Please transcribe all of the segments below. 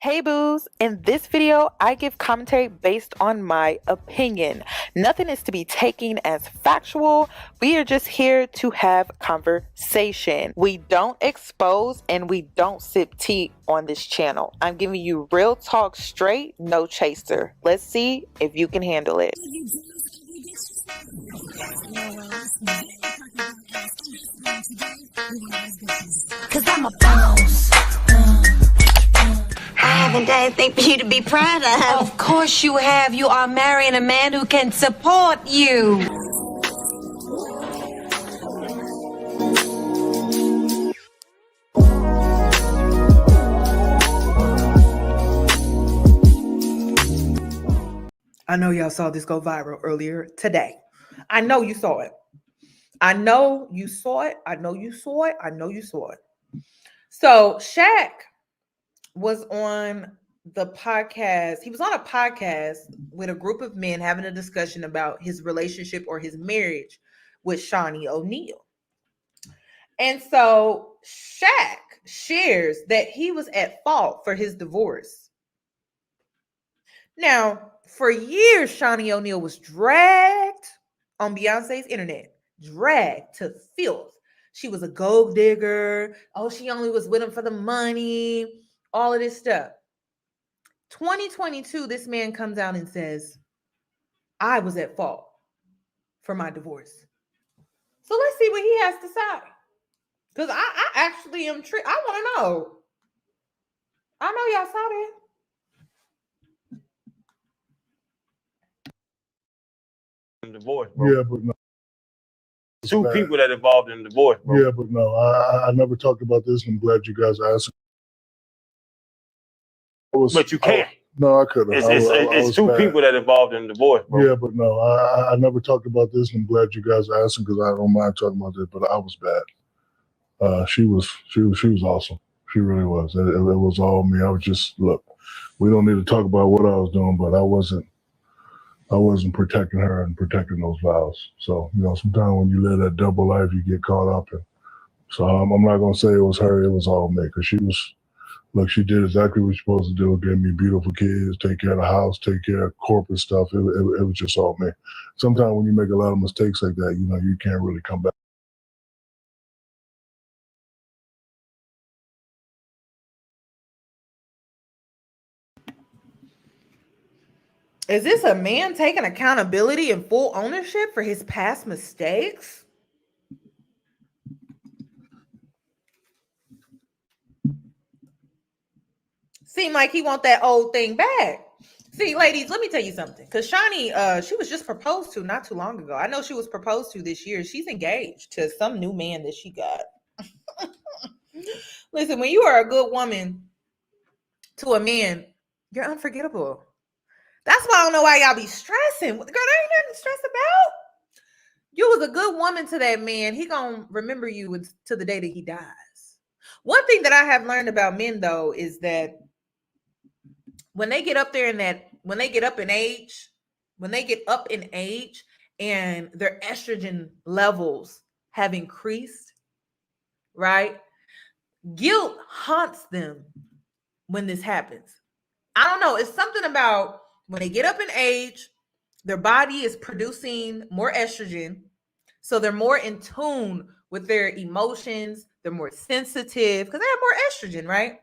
Hey boos, in this video, I give commentary based on my opinion. Nothing is to be taken as factual. We are just here to have conversation. We don't expose and we don't sip tea on this channel. I'm giving you real talk straight, no chaser. Let's see if you can handle it. Cause I'm a boss. I haven't done anything for you to be proud of. Of course you have. You are marrying a man who can support you. I know y'all saw this go viral earlier today. I know you saw it. I know you saw it. I know you saw it. I know you saw it. So Shaq was on the podcast. He was on a podcast with a group of men having a discussion about his relationship or his marriage with Shaquille O'Neal. And so Shaq shares that he was at fault for his divorce. Now, for years, Shaunie O'Neal was dragged on Beyonce's internet, dragged to filth. She was a gold digger. Oh, she only was with him for the money, all of this stuff. 2022, this man comes out and says, I was at fault for my divorce. So let's see what he has to say. Because I actually am, I want to know. I know y'all saw that. Divorce, bro. Yeah, but no. Two people that involved in divorce, bro. Yeah, but no, I never talked about this, and I'm glad you guys asked. But you can't. No, I couldn't. It's two people that involved in divorce, bro. Yeah, but no, I never talked about this, and I'm glad you guys asked because I don't mind talking about this, but I was bad. She was awesome. She really was. It was all me. I was just, look, we don't need to talk about what I was doing, but I wasn't protecting her and protecting those vows. So, sometimes when you live that double life, you get caught up in. So I'm not going to say it was her. It was all me because she did exactly what she's supposed to do. Gave me beautiful kids, take care of the house, take care of corporate stuff. It was just all me. Sometimes when you make a lot of mistakes like that, you can't really come back. Is this a man taking accountability and full ownership for his past mistakes? Seem like he want that old thing back. See, ladies, let me tell you something. Because Shaunie, she was just proposed to not too long ago. I know she was proposed to this year. She's engaged to some new man that she got. Listen, when you are a good woman to a man, you're unforgettable. That's why I don't know why y'all be stressing. Girl, there ain't nothing to stress about. You was a good woman to that man. He gonna remember you to the day that he dies. One thing that I have learned about men, though, is that when they get up in age and their estrogen levels have increased, right? Guilt haunts them when this happens. I don't know. It's something about when they get up in age, their body is producing more estrogen. So they're more in tune with their emotions. They're more sensitive because they have more estrogen, right?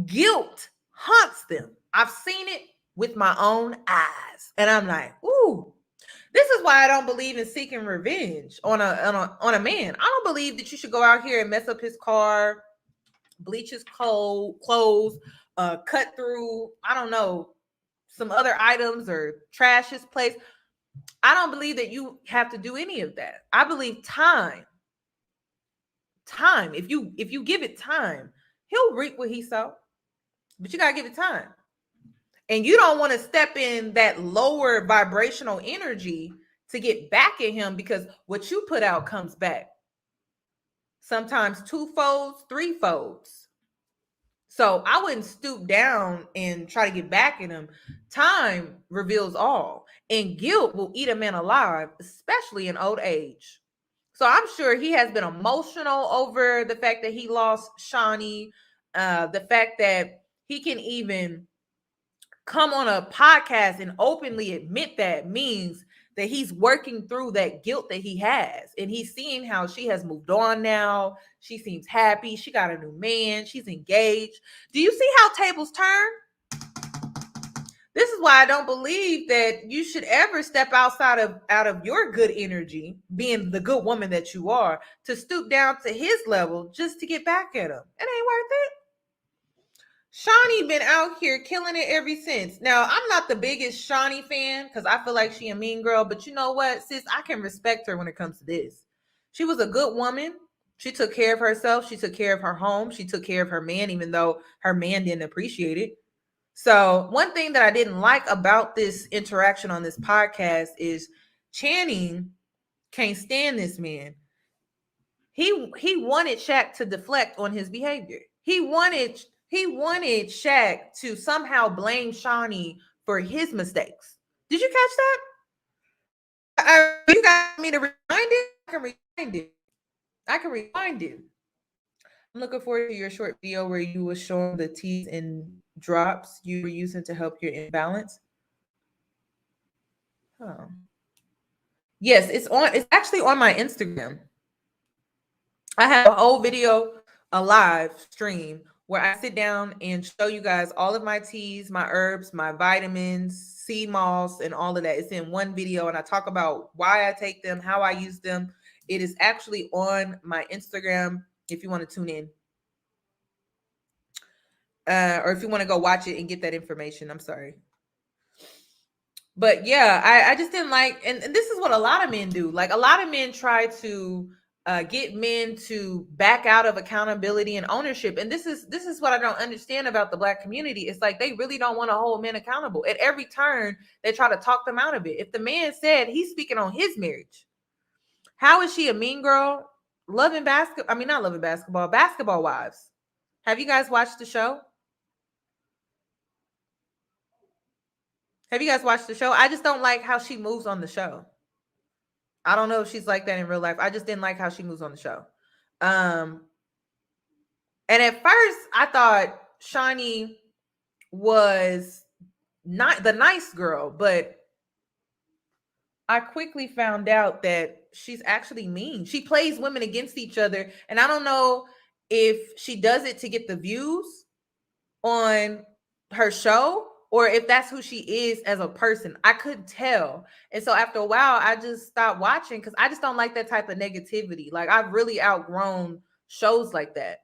Guilt haunts them. I've seen it with my own eyes. And I'm like, ooh, this is why I don't believe in seeking revenge on a man. I don't believe that you should go out here and mess up his car, bleach his clothes, cut through, I don't know, some other items or trash his place. I don't believe that you have to do any of that. I believe time, if you give it time, he'll reap what he sowed. But you got to give it time. And you don't want to step in that lower vibrational energy to get back at him because what you put out comes back. Sometimes 2 folds, 3 folds. So I wouldn't stoop down and try to get back at him. Time reveals all. And guilt will eat a man alive, especially in old age. So I'm sure he has been emotional over the fact that he lost Shaunie, the fact that he can even come on a podcast and openly admit that means that he's working through that guilt that he has. And he's seeing how she has moved on now. She seems happy. She got a new man. She's engaged. Do you see how tables turn? This is why I don't believe that you should ever step out of your good energy, being the good woman that you are, to stoop down to his level just to get back at him. It ain't worth it. Shaunie been out here killing it ever since. Now, I'm not the biggest Shaunie fan because I feel like she a mean girl, but you know what, sis, I can respect her when it comes to this. She was a good woman. She took care of herself. She took care of her home. She took care of her man, even though her man didn't appreciate it. So one thing that I didn't like about this interaction on this podcast is Channing can't stand this man. He wanted Shaq to deflect on his behavior. He wanted Shaq to somehow blame Shaunie for his mistakes. Did you catch that? You got me to rewind it? I can rewind it. I'm looking forward to your short video where you were showing the teas and drops you were using to help your imbalance. Oh. Yes, it's actually on my Instagram. I have a whole video, a live stream where I sit down and show you guys all of my teas, my herbs, my vitamins, sea moss, and all of that. It's in one video, and I talk about why I take them, how I use them. It is actually on my Instagram if you want to tune in. Or if you want to go watch it and get that information. I'm sorry. But yeah, I just didn't like, and this is what a lot of men do. Like, a lot of men try to get men to back out of accountability and ownership. And this is what I don't understand about the Black community. It's like they really don't want to hold men accountable. At every turn, they try to talk them out of it. If the man said he's speaking on his marriage, how is she a mean girl? Not loving basketball, Basketball Wives. Have you guys watched the show? Have you guys watched the show? I just don't like how she moves on the show. I don't know if she's like that in real life. I just didn't like how she moves on the show. And at first, I thought Shaunie was not the nice girl, but I quickly found out that she's actually mean. She plays women against each other. And I don't know if she does it to get the views on her show or if that's who she is as a person. I couldn't tell. And so after a while, I just stopped watching because I just don't like that type of negativity. Like, I've really outgrown shows like that.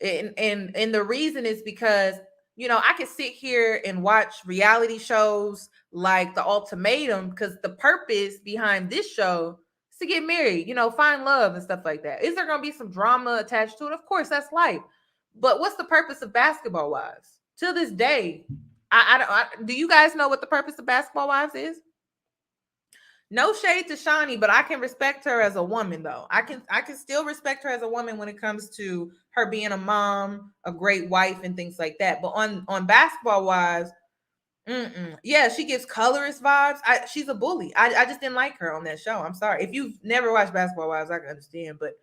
And the reason is because, you know, I could sit here and watch reality shows like The Ultimatum because the purpose behind this show is to get married, you know, find love and stuff like that. Is there going to be some drama attached to it? Of course, that's life. But what's the purpose of Basketball Wives? Till this day, do you guys know what the purpose of Basketball Wives is? No shade to Shaunie, but I can respect her as a woman, though. I can still respect her as a woman when it comes to her being a mom, a great wife, and things like that. But on Basketball Wives, yeah, she gives colorist vibes. She's a bully. I just didn't like her on that show. I'm sorry. If you've never watched Basketball Wives, I can understand, but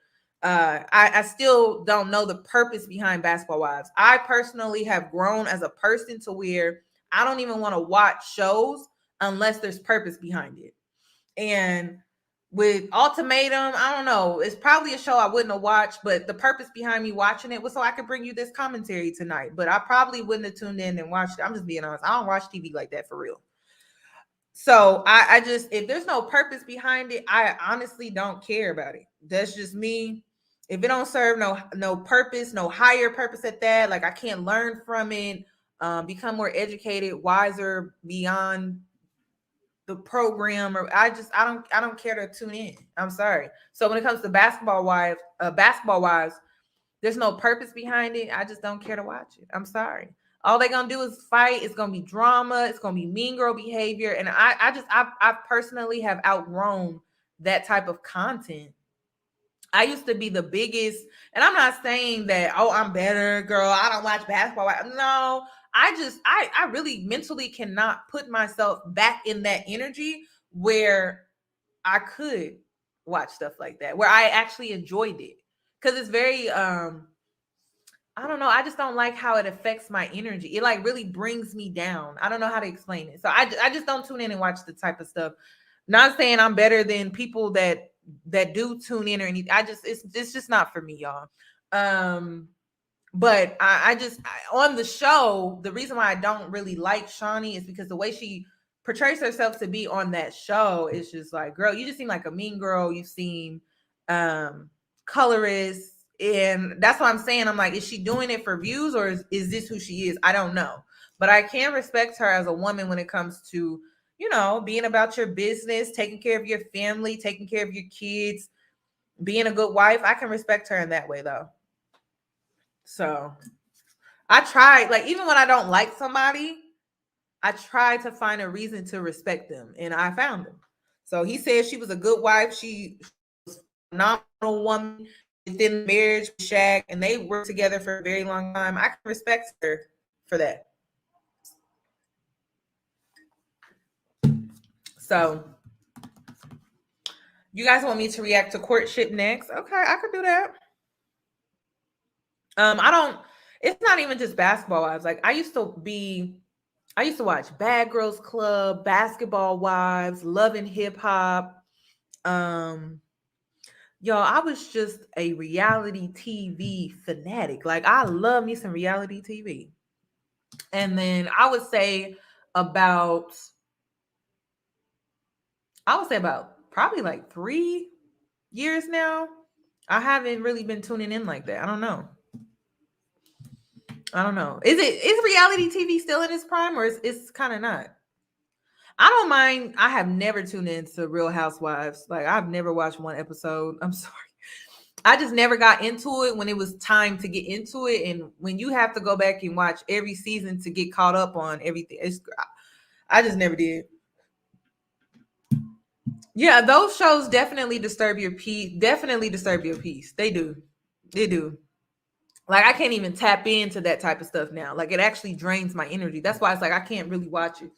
I still don't know the purpose behind Basketball Wives. I personally have grown as a person to where I don't even want to watch shows unless there's purpose behind it. And with Ultimatum, I don't know. It's probably a show I wouldn't have watched, but the purpose behind me watching it was so I could bring you this commentary tonight. But I probably wouldn't have tuned in and watched it. I'm just being honest. I don't watch TV like that for real. So I just, if there's no purpose behind it, I honestly don't care about it. That's just me. If it don't serve no purpose, no higher purpose at that, like I can't learn from it, become more educated, wiser beyond the program, or I don't care to tune in. I'm sorry. So when it comes to Basketball Wives, there's no purpose behind it. I just don't care to watch it. I'm sorry. All they're gonna do is fight. It's gonna be drama. It's gonna be mean girl behavior. And I personally have outgrown that type of content. I used to be the biggest, and I'm not saying that, oh, I'm better, girl, I don't watch basketball. No, I really mentally cannot put myself back in that energy where I could watch stuff like that, where I actually enjoyed it. Because it's very I don't know. I just don't like how it affects my energy. It like really brings me down. I don't know how to explain it. So I just don't tune in and watch the type of stuff. Not saying I'm better than people that do tune in or anything. It's just not for me, y'all. But on the show, the reason why I don't really like Shaunie is because the way she portrays herself to be on that show is just like, girl, you just seem like a mean girl. You seem colorist. And that's what I'm saying. I'm like, is she doing it for views or is this who she is? I don't know. But I can respect her as a woman when it comes to, you know, being about your business, taking care of your family, taking care of your kids, being a good wife. I can respect her in that way, though. So I tried, like, even when I don't like somebody, I try to find a reason to respect them, and I found them. So he said she was a good wife. She was a phenomenal woman within marriage with Shaq, and they worked together for a very long time. I can respect her for that. So you guys want me to react to courtship next? Okay, I could do that. It's not even just basketball wives. Like I used to watch Bad Girls Club, Basketball Wives, Love and Hip Hop. Y'all, I was just a reality TV fanatic. Like I love me some reality TV. And then I would say about probably like 3 years now. I haven't really been tuning in like that. I don't know. Is reality TV still in its prime or it's kind of not? I don't mind. I have never tuned into Real Housewives. Like I've never watched one episode. I'm sorry. I just never got into it when it was time to get into it. And when you have to go back and watch every season to get caught up on everything, I just never did. Yeah, those shows definitely disturb your peace. They do. Like I can't even tap into that type of stuff now. Like it actually drains my energy. That's why it's like I can't really watch it.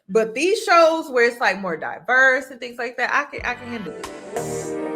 But these shows where it's like more diverse and things like that, I can handle it.